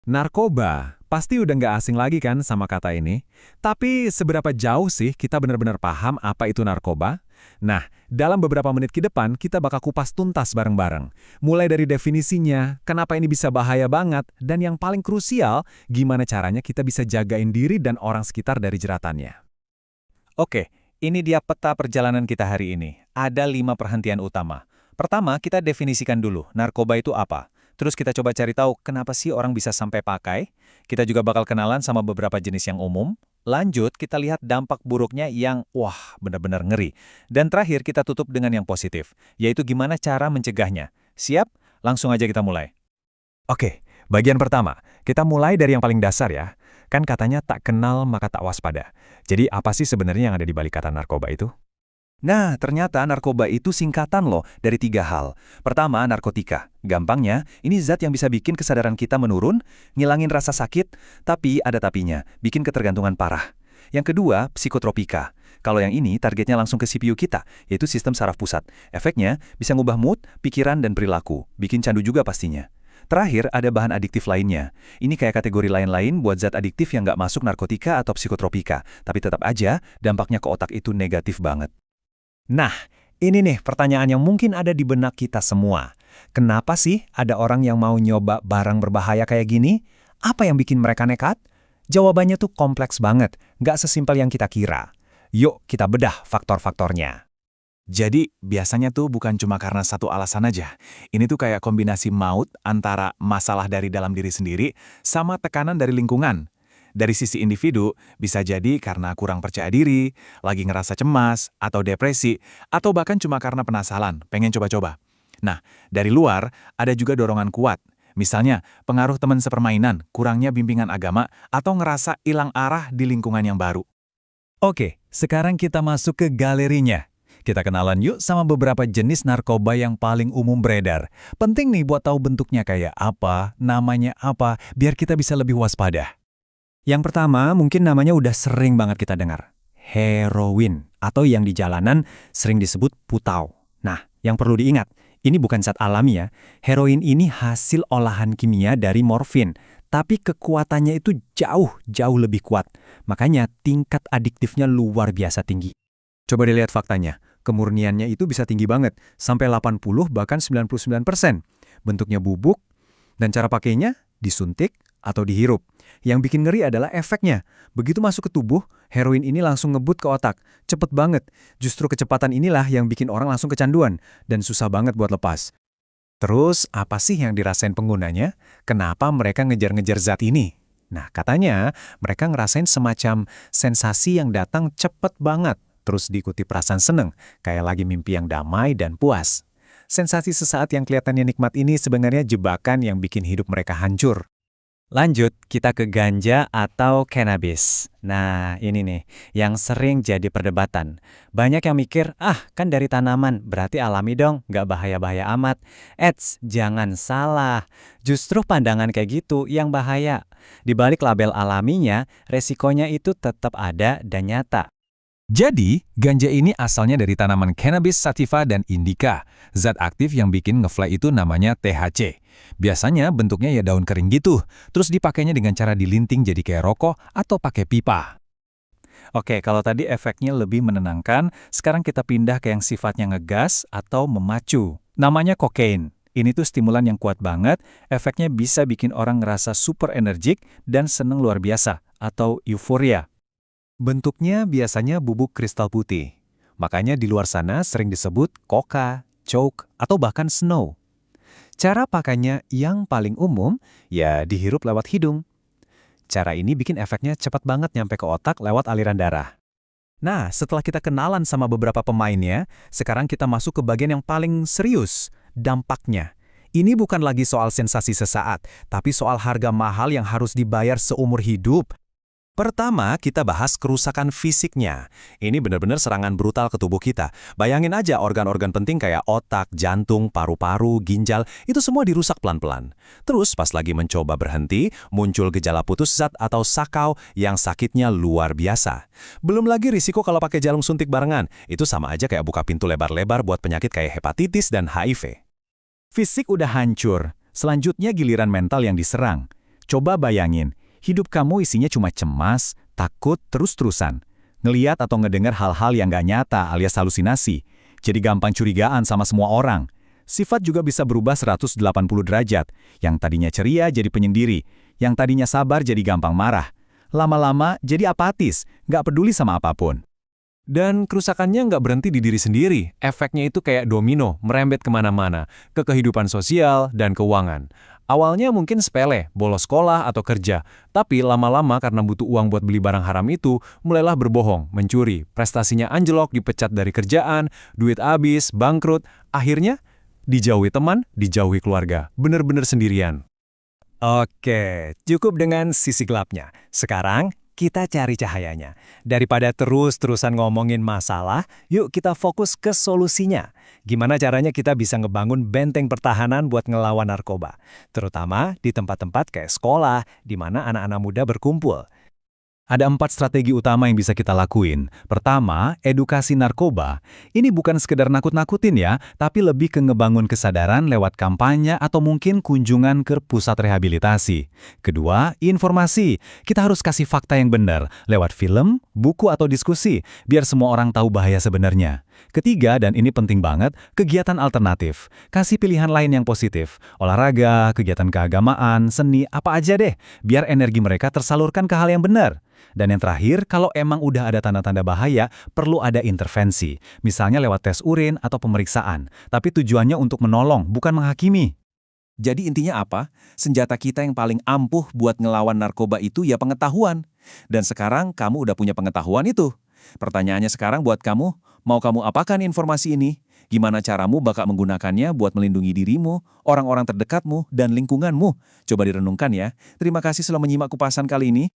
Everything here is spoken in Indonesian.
Narkoba, pasti udah nggak asing lagi kan sama kata ini. Tapi seberapa jauh sih kita benar-benar paham apa itu narkoba? Nah, dalam beberapa menit ke depan kita bakal kupas tuntas bareng-bareng. Mulai dari definisinya, kenapa ini bisa bahaya banget, dan yang paling krusial, gimana caranya kita bisa jagain diri dan orang sekitar dari jeratannya. Oke, ini dia peta perjalanan kita hari ini. Ada 5 perhentian utama. Pertama, kita definisikan dulu, narkoba itu apa? Terus kita coba cari tahu kenapa sih orang bisa sampai pakai. Kita juga bakal kenalan sama beberapa jenis yang umum. Lanjut, kita lihat dampak buruknya yang, wah, benar-benar ngeri. Dan terakhir, kita tutup dengan yang positif, yaitu gimana cara mencegahnya. Siap? Langsung aja kita mulai. Oke, bagian pertama, kita mulai dari yang paling dasar ya. Kan katanya tak kenal maka tak waspada. Jadi apa sih sebenarnya yang ada di balik kata narkoba itu? Nah, ternyata narkoba itu singkatan loh dari 3 hal. Pertama, narkotika. Gampangnya, ini zat yang bisa bikin kesadaran kita menurun, ngilangin rasa sakit, tapi ada tapinya, bikin ketergantungan parah. Yang kedua, psikotropika. Kalau yang ini targetnya langsung ke CPU kita, yaitu sistem saraf pusat. Efeknya bisa ngubah mood, pikiran, dan perilaku. Bikin candu juga pastinya. Terakhir, ada bahan adiktif lainnya. Ini kayak kategori lain-lain buat zat adiktif yang nggak masuk narkotika atau psikotropika. Tapi tetap aja, dampaknya ke otak itu negatif banget. Nah, ini nih pertanyaan yang mungkin ada di benak kita semua. Kenapa sih ada orang yang mau nyoba barang berbahaya kayak gini? Apa yang bikin mereka nekat? Jawabannya tuh kompleks banget, nggak sesimpel yang kita kira. Yuk kita bedah faktor-faktornya. Jadi, biasanya tuh bukan cuma karena satu alasan aja. Ini tuh kayak kombinasi maut antara masalah dari dalam diri sendiri sama tekanan dari lingkungan. Dari sisi individu, bisa jadi karena kurang percaya diri, lagi ngerasa cemas, atau depresi, atau bahkan cuma karena penasaran, pengen coba-coba. Nah, dari luar, ada juga dorongan kuat. Misalnya, pengaruh teman sepermainan, kurangnya bimbingan agama, atau ngerasa hilang arah di lingkungan yang baru. Oke, sekarang kita masuk ke galerinya. Kita kenalan yuk sama beberapa jenis narkoba yang paling umum beredar. Penting nih buat tahu bentuknya kayak apa, namanya apa, biar kita bisa lebih waspada. Yang pertama, mungkin namanya udah sering banget kita dengar. Heroin, atau yang di jalanan sering disebut putau. Nah, yang perlu diingat, ini bukan zat alami ya. Heroin ini hasil olahan kimia dari morfin, tapi kekuatannya itu jauh lebih kuat. Makanya tingkat adiktifnya luar biasa tinggi. Coba dilihat faktanya, kemurniannya itu bisa tinggi banget, sampai 80 bahkan 99%. Bentuknya bubuk, dan cara pakainya disuntik atau dihirup. Yang bikin ngeri adalah efeknya. Begitu masuk ke tubuh, heroin ini langsung ngebut ke otak. Cepet banget. Justru kecepatan inilah yang bikin orang langsung kecanduan. Dan susah banget buat lepas. Terus, apa sih yang dirasain penggunanya? Kenapa mereka ngejar-ngejar zat ini? Nah, katanya mereka ngerasain semacam sensasi yang datang cepet banget. Terus diikuti perasaan seneng, kayak lagi mimpi yang damai dan puas. Sensasi sesaat yang kelihatannya nikmat ini sebenarnya jebakan yang bikin hidup mereka hancur. Lanjut, kita ke ganja atau cannabis. Nah, ini nih, yang sering jadi perdebatan. Banyak yang mikir, kan dari tanaman, berarti alami dong, nggak bahaya-bahaya amat. Eits, jangan salah. Justru pandangan kayak gitu yang bahaya. Di balik label alaminya, resikonya itu tetap ada dan nyata. Jadi, ganja ini asalnya dari tanaman cannabis sativa dan indica. Zat aktif yang bikin ngefly itu namanya THC. Biasanya bentuknya ya daun kering gitu, terus dipakainya dengan cara dilinting jadi kayak rokok atau pakai pipa. Oke, kalau tadi efeknya lebih menenangkan, sekarang kita pindah ke yang sifatnya ngegas atau memacu. Namanya kokain. Ini tuh stimulan yang kuat banget, efeknya bisa bikin orang ngerasa super energik dan seneng luar biasa, atau euforia. Bentuknya biasanya bubuk kristal putih. Makanya di luar sana sering disebut coca, coke, atau bahkan snow. Cara pakainya yang paling umum, ya dihirup lewat hidung. Cara ini bikin efeknya cepat banget nyampe ke otak lewat aliran darah. Nah, setelah kita kenalan sama beberapa pemainnya, sekarang kita masuk ke bagian yang paling serius, dampaknya. Ini bukan lagi soal sensasi sesaat, tapi soal harga mahal yang harus dibayar seumur hidup. Pertama, kita bahas kerusakan fisiknya. Ini benar-benar serangan brutal ke tubuh kita. Bayangin aja organ-organ penting kayak otak, jantung, paru-paru, ginjal, itu semua dirusak pelan-pelan. Terus pas lagi mencoba berhenti, muncul gejala putus zat atau sakau yang sakitnya luar biasa. Belum lagi risiko kalau pakai jarum suntik barengan. Itu sama aja kayak buka pintu lebar-lebar buat penyakit kayak hepatitis dan HIV. Fisik udah hancur. Selanjutnya giliran mental yang diserang. Coba bayangin, hidup kamu isinya cuma cemas, takut, terus-terusan. Ngeliat atau ngedengar hal-hal yang nggak nyata alias halusinasi. Jadi gampang curigaan sama semua orang. Sifat juga bisa berubah 180 derajat. Yang tadinya ceria jadi penyendiri. Yang tadinya sabar jadi gampang marah. Lama-lama jadi apatis, nggak peduli sama apapun. Dan kerusakannya nggak berhenti di diri sendiri. Efeknya itu kayak domino, merembet kemana-mana, ke kehidupan sosial dan keuangan. Awalnya mungkin sepele, bolos sekolah atau kerja. Tapi lama-lama karena butuh uang buat beli barang haram itu, mulailah berbohong, mencuri. Prestasinya anjlok, dipecat dari kerjaan, duit habis, bangkrut. Akhirnya, dijauhi teman, dijauhi keluarga. Bener-bener sendirian. Oke, cukup dengan sisi gelapnya. Sekarang, kita cari cahayanya. Daripada terus-terusan ngomongin masalah, yuk kita fokus ke solusinya. Gimana caranya kita bisa ngebangun benteng pertahanan buat ngelawan narkoba? Terutama di tempat-tempat kayak sekolah, di mana anak-anak muda berkumpul. Ada 4 strategi utama yang bisa kita lakuin. Pertama, edukasi narkoba. Ini bukan sekedar nakut-nakutin ya, tapi lebih ke ngebangun kesadaran lewat kampanye atau mungkin kunjungan ke pusat rehabilitasi. Kedua, informasi. Kita harus kasih fakta yang benar, lewat film, buku atau diskusi, biar semua orang tahu bahaya sebenarnya. Ketiga, dan ini penting banget, kegiatan alternatif. Kasih pilihan lain yang positif. Olahraga, kegiatan keagamaan, seni, apa aja deh, biar energi mereka tersalurkan ke hal yang benar. Dan yang terakhir, kalau emang udah ada tanda-tanda bahaya, perlu ada intervensi. Misalnya lewat tes urin atau pemeriksaan. Tapi tujuannya untuk menolong, bukan menghakimi. Jadi intinya apa? Senjata kita yang paling ampuh buat ngelawan narkoba itu ya pengetahuan. Dan sekarang kamu udah punya pengetahuan itu. Pertanyaannya sekarang buat kamu, mau kamu apakan informasi ini? Gimana caramu bakal menggunakannya buat melindungi dirimu, orang-orang terdekatmu, dan lingkunganmu? Coba direnungkan ya. Terima kasih sudah menyimak kupasan kali ini.